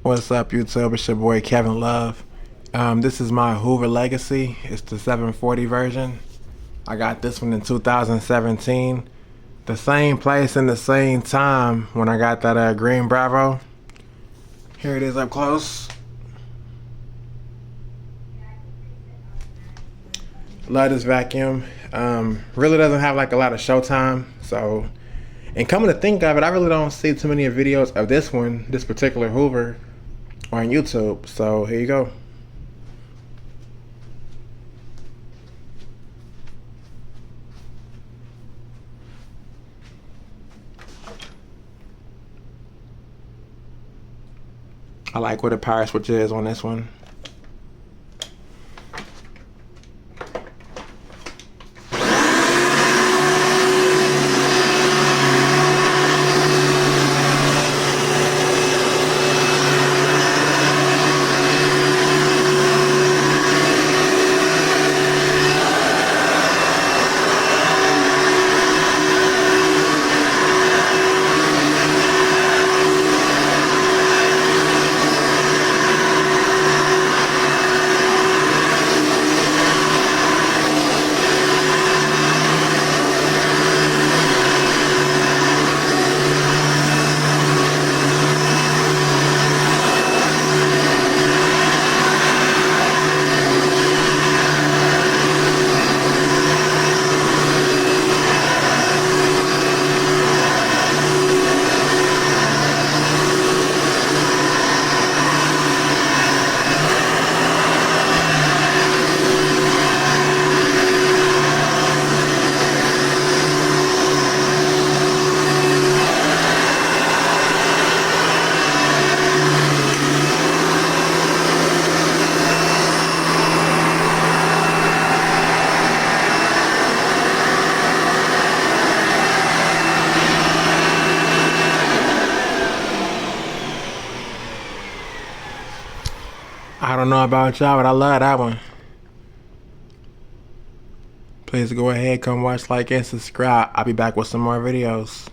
What's up, YouTube? It's your boy Kevin Love. This is my Hoover Legacy. It's the 740 version. I got this one in 2017. The same place and the same time when I got that green Bravo. Here it is up close. Love this vacuum. Really doesn't have like a lot of showtime. So, and coming to think of it, I really don't see too many videos of this one, this particular Hoover, on YouTube. So here you go. I like where the power switch is on this one. I don't know about y'all, but I love that one. Please go ahead, come watch, like, and subscribe. I'll be back with some more videos.